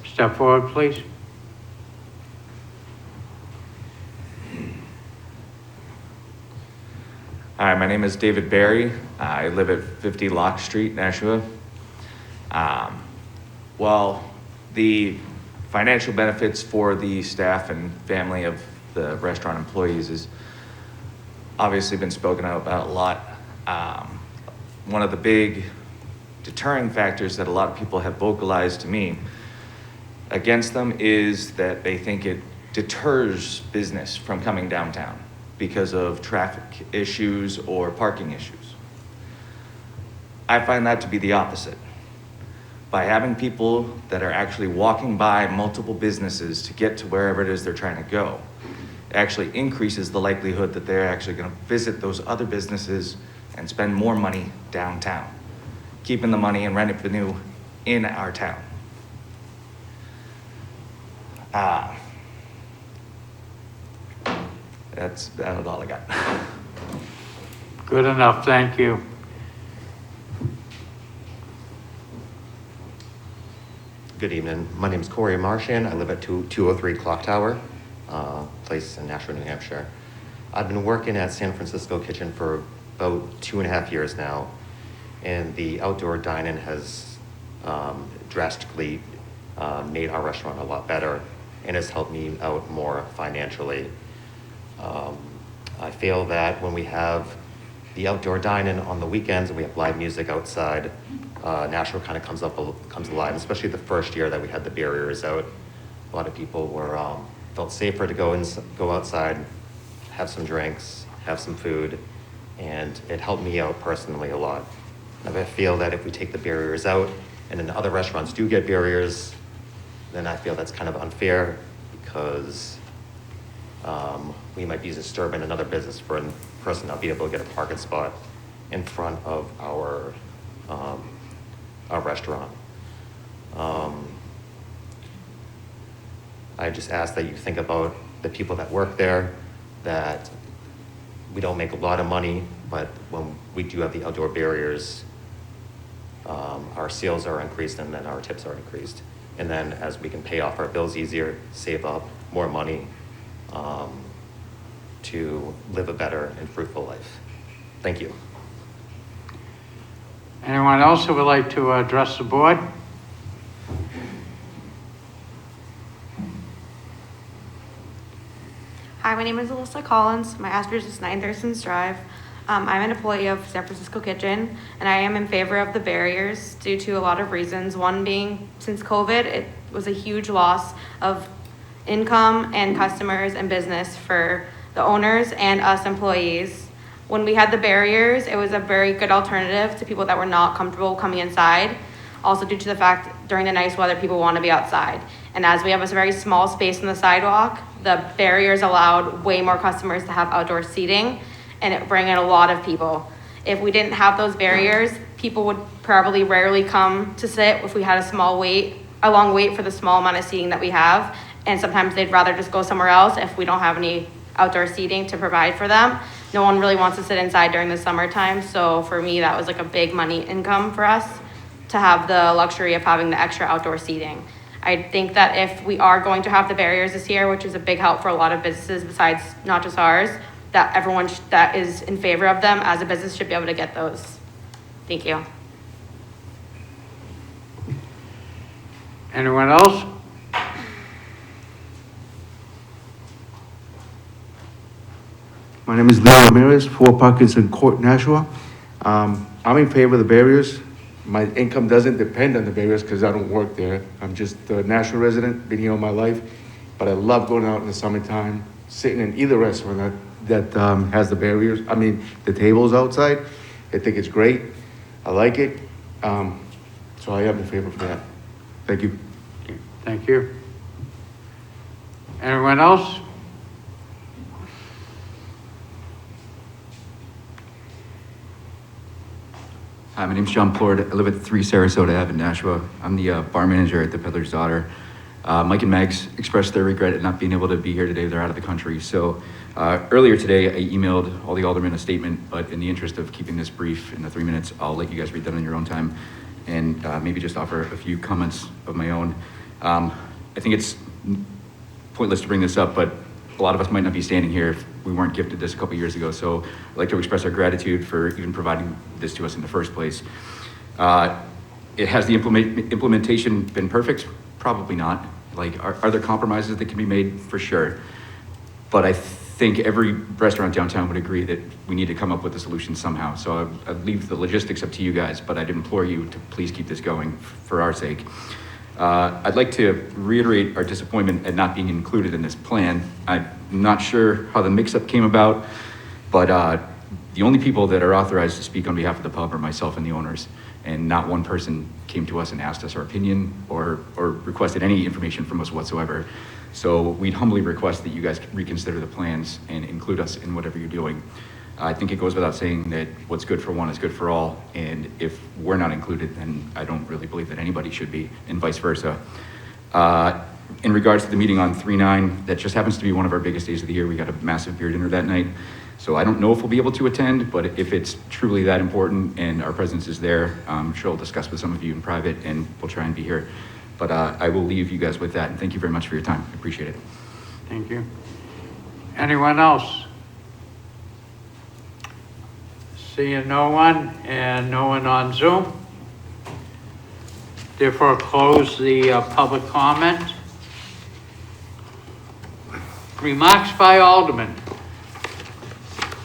Step forward, please. Hi, my name is David Barry. I live at 50 Locke Street, Nashua. Well, the financial benefits for the staff and family of the restaurant employees has obviously been spoken about a lot. One of the big deterring factors that a lot of people have vocalized to me against them is that they think it deters business from coming downtown because of traffic issues or parking issues. I find that to be the opposite. By having people that are actually walking by multiple businesses to get to wherever it is they're trying to go, it actually increases the likelihood that they're actually going to visit those other businesses and spend more money downtown, keeping the money and revenue in our town. That's all I got. Good enough, thank you. Good evening. My name is Corey Martian. I live at 203 Clock Tower, place in Nashua, New Hampshire. I've been working at San Francisco Kitchen for about 2.5 years now, and the outdoor dining has drastically made our restaurant a lot better and has helped me out more financially. I feel that when we have the outdoor dining on the weekends and we have live music outside, Nashua kind of comes alive, especially the first year that we had the barriers out. A lot of people felt safer to go outside, have some drinks, have some food, and it helped me out personally a lot. And I feel that if we take the barriers out and then other restaurants do get barriers, then I feel that's kind of unfair because we might be disturbing another business for a person not being able to get a parking spot in front of our restaurant. I just ask that you think about the people that work there, that we don't make a lot of money, but when we do have the outdoor barriers, our sales are increased and then our tips are increased. And then as we can pay off our bills easier, save up more money to live a better and fruitful life. Thank you. Anyone else who would like to address the board? Hi, my name is Alyssa Collins. My address is 9 Thurston's Drive. I'm an employee of San Francisco Kitchen, and I am in favor of the barriers due to a lot of reasons. One being, since COVID, it was a huge loss of income and customers and business for the owners and us employees. When we had the barriers, it was a very good alternative to people that were not comfortable coming inside. Also due to the fact during the nice weather, people want to be outside. And as we have a very small space in the sidewalk, the barriers allowed way more customers to have outdoor seating, and it bring in a lot of people. If we didn't have those barriers, people would probably rarely come to sit if we had a long wait for the small amount of seating that we have. And sometimes they'd rather just go somewhere else if we don't have any outdoor seating to provide for them. No one really wants to sit inside during the summertime. So for me, that was like a big money income for us to have the luxury of having the extra outdoor seating. I think that if we are going to have the barriers this year, which is a big help for a lot of businesses besides not just ours, that everyone that is in favor of them as a business should be able to get those. Thank you. Anyone else? My name is Leo Ramirez, 4 Parkinson Court, Nashua. I'm in favor of the barriers. My income doesn't depend on the barriers because I don't work there. I'm just a Nashua resident, been here all my life. But I love going out in the summertime, sitting in either restaurant that has the barriers, the tables outside. I think it's great. I like it. So I am in favor of that. Thank you. Thank you. Anyone else? Hi, my name's John Plord. I live at 3 Sarasota Ave in Nashua. I'm the bar manager at the Peddler's Daughter. Mike and Megs expressed their regret at not being able to be here today. They're out of the country. So earlier today, I emailed all the aldermen a statement, but in the interest of keeping this brief in the 3 minutes, I'll let you guys read that on your own time and maybe just offer a few comments of my own. I think it's pointless to bring this up, but a lot of us might not be standing here if we weren't gifted this a couple years ago. So I'd like to express our gratitude for even providing this to us in the first place. Has the implementation been perfect? Probably not. Like, are there compromises that can be made? For sure. But I think every restaurant downtown would agree that we need to come up with a solution somehow. So I'd leave the logistics up to you guys, but I'd implore you to please keep this going for our sake. I'd like to reiterate our disappointment at not being included in this plan. I'm not sure how the mix-up came about, but the only people that are authorized to speak on behalf of the pub are myself and the owners, and not one person came to us and asked us our opinion or requested any information from us whatsoever. So we'd humbly request that you guys reconsider the plans and include us in whatever you're doing. I think it goes without saying that what's good for one is good for all, and if we're not included, then I don't really believe that anybody should be, and vice versa. In regards to the meeting on 3/9, that just happens to be one of our biggest days of the year. We got a massive beer dinner that night, so I don't know if we'll be able to attend, but if it's truly that important and our presence is there, I'm sure I'll discuss with some of you in private, and we'll try and be here. But I will leave you guys with that, and thank you very much for your time. I appreciate it. Thank you. Anyone else? Seeing no one and no one on Zoom. Therefore, close the public comment. Remarks by Alderman.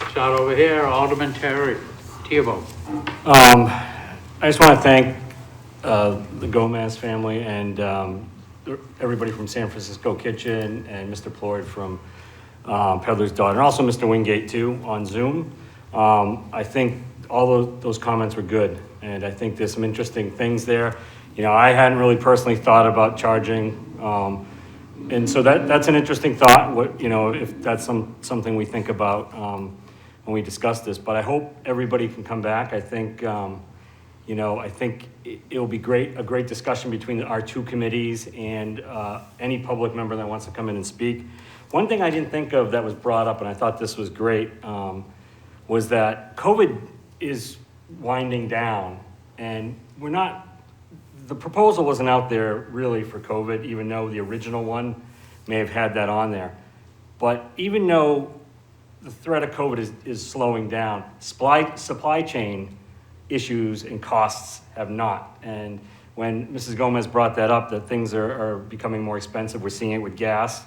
Start over here, Alderman Tebow. I just want to thank the Gomez family and everybody from San Francisco Kitchen and Mr. Plord from Peddler's Daughter, and also Mr. Wingate too on Zoom. I think all those comments were good, and I think there's some interesting things there. You know, I hadn't really personally thought about charging, and so that's an interesting thought. What, you know, if that's something we think about when we discuss this. But I hope everybody can come back. I think you know, I think it'll be a great discussion between our two committees and any public member that wants to come in and speak. One thing I didn't think of that was brought up, and I thought this was great, was that COVID is winding down, and the proposal wasn't out there really for COVID, even though the original one may have had that on there. But even though the threat of COVID is slowing down, supply chain issues and costs have not. And when Mrs. Gomez brought that up, that things are becoming more expensive, we're seeing it with gas,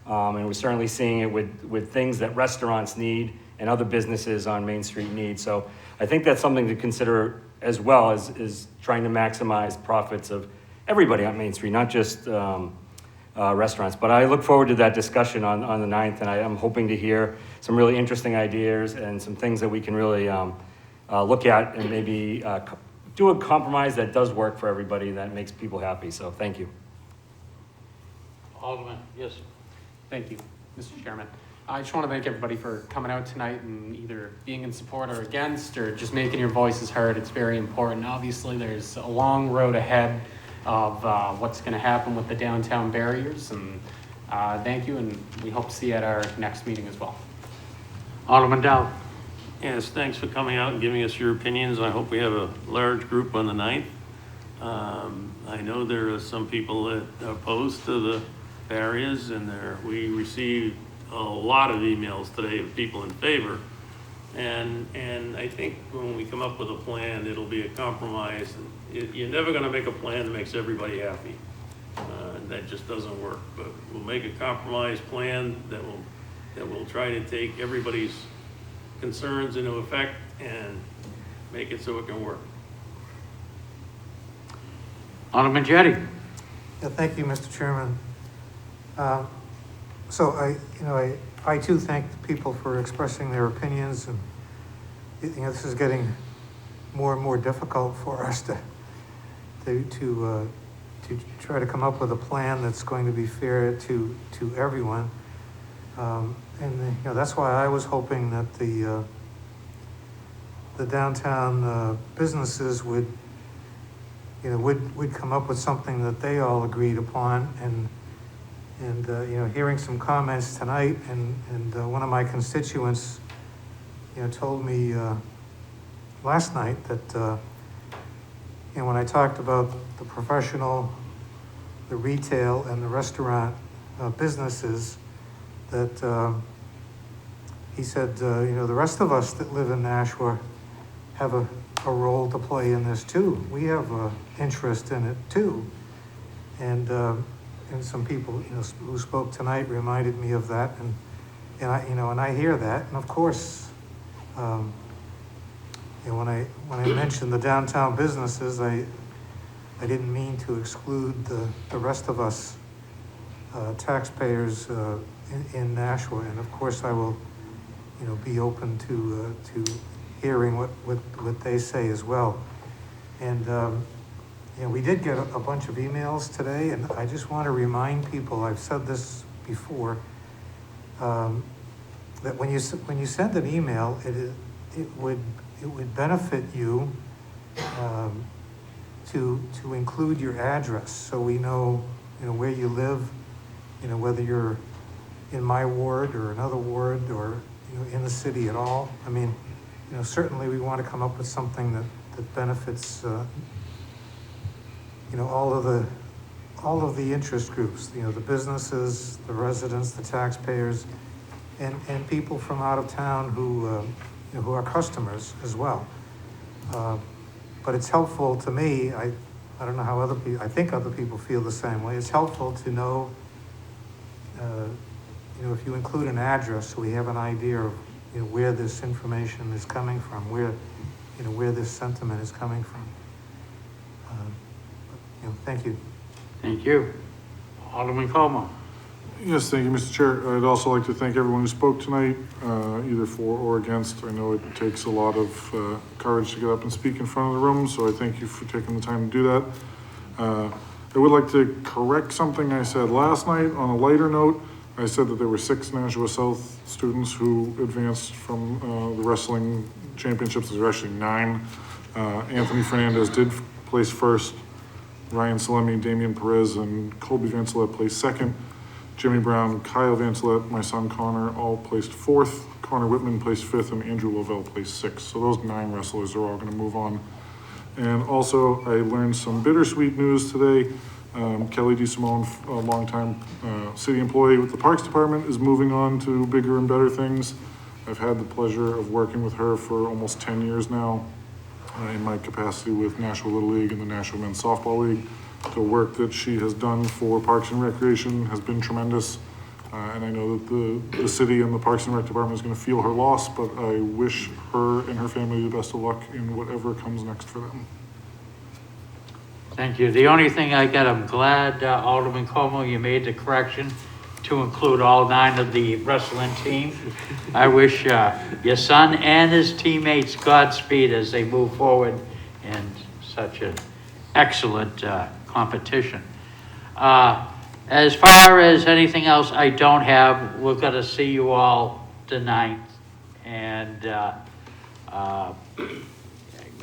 and we're certainly seeing it with things that restaurants need and other businesses on Main Street need. So I think that's something to consider as well as trying to maximize profits of everybody on Main Street, not just restaurants. But I look forward to that discussion on the 9th, and I'm hoping to hear some really interesting ideas and some things that we can really look at and maybe do a compromise that does work for everybody, that makes people happy. So thank you. Alderman, yes. Thank you, Mr. Chairman. I just want to thank everybody for coming out tonight and either being in support or against, or just making your voices heard. It's very important. Obviously, there's a long road ahead of what's going to happen with the downtown barriers, and thank you, and we hope to see you at our next meeting as well. Alderman Dow. Yes, thanks for coming out and giving us your opinions. I hope we have a large group on the 9th. I know there are some people that are opposed to the barriers, and we received a lot of emails today of people in favor. And I think when we come up with a plan, it'll be a compromise. You're never gonna make a plan that makes everybody happy. And that just doesn't work. But we'll make a compromise plan that will try to take everybody's concerns into effect and make it so it can work. Alderman Jettie. Yeah, thank you, Mr. Chairman. So I too thank the people for expressing their opinions, and this is getting more and more difficult for us to try to come up with a plan that's going to be fair to everyone. And that's why I was hoping that the downtown businesses would come up with something that they all agreed upon. And hearing some comments tonight, and one of my constituents told me last night that when I talked about the professional, the retail, and the restaurant businesses, that he said, the rest of us that live in Nashua have a role to play in this too. We have interest in it too. And some people, who spoke tonight reminded me of that, and I hear that, and of course, when I mentioned the downtown businesses, I didn't mean to exclude the rest of us taxpayers in Nashua, and of course I will, be open to hearing what they say as well. And we did get a bunch of emails today, and I just want to remind people, I've said this before, that when you send an email, it would benefit you to include your address, so we know where you live, whether you're in my ward or another ward, or in the city at all. I mean, certainly we want to come up with something that benefits all of the interest groups, the businesses, the residents, the taxpayers, and people from out of town who are customers as well. But it's helpful to me, I don't know how other people, I think other people feel the same way. It's helpful to know, if you include an address, so we have an idea of where this information is coming from, where this sentiment is coming from. Thank you. Thank you. Alderman Como. Yes, thank you, Mr. Chair. I'd also like to thank everyone who spoke tonight, either for or against. I know it takes a lot of courage to get up and speak in front of the room, so I thank you for taking the time to do that. I would like to correct something I said last night. On a lighter note, I said that there were 6 Nashua South students who advanced from the wrestling championships. There were actually 9. Anthony Fernandez did place first. Ryan Salemi, Damian Perez, and Colby Vancelet placed second. Jimmy Brown, Kyle Vancelet, my son Connor, all placed 4th. Connor Whitman placed 5th, and Andrew Lovell placed 6th. So those 9 wrestlers are all going to move on. And also, I learned some bittersweet news today. Kelly DeSimone, a longtime city employee with the Parks Department, is moving on to bigger and better things. I've had the pleasure of working with her for almost 10 years now in my capacity with Nashua Little League and the Nashua Men's Softball League. The work that she has done for Parks and Recreation has been tremendous. And I know that the city and the Parks and Rec Department is going to feel her loss, but I wish her and her family the best of luck in whatever comes next for them. Thank you. The only thing I'm glad, Alderman Como, you made the correction to include all 9 of the wrestling team. I wish your son and his teammates Godspeed as they move forward in such an excellent competition. As far as anything else I don't have, we're going to see you all the 9th. And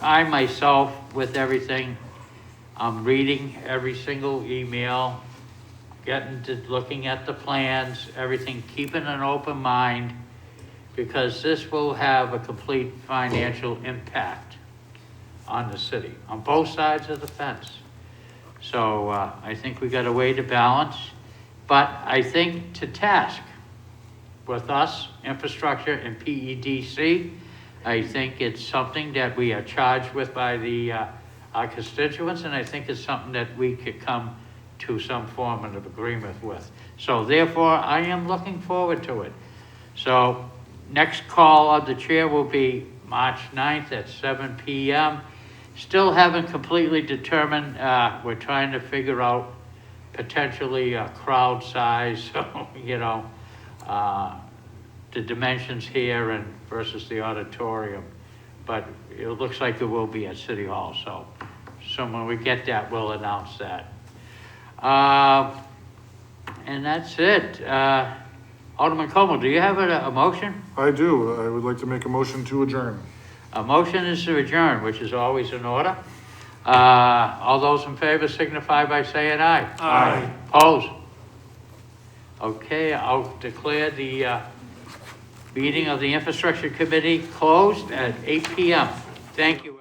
I myself, with everything, I'm reading every single email, looking at the plans, everything, keeping an open mind, because this will have a complete financial impact on the city, on both sides of the fence. So I think we got a way to balance, but I think to task with us, infrastructure and PEDC, I think it's something that we are charged with by our constituents, and I think it's something that we could come to some form of agreement with. So therefore, I am looking forward to it. So next call of the chair will be March 9th at 7 p.m. Still haven't completely determined, we're trying to figure out potentially a crowd size, you know, the dimensions here and versus the auditorium. But it looks like it will be at City Hall, so when we get that, we'll announce that. And that's it. Alderman Como, do you have a motion? I do. I would like to make a motion to adjourn. A motion is to adjourn, which is always in order. All those in favor signify by saying aye. Aye. Opposed? Okay, I'll declare the meeting of the Infrastructure Committee closed at 8 p.m. Thank you.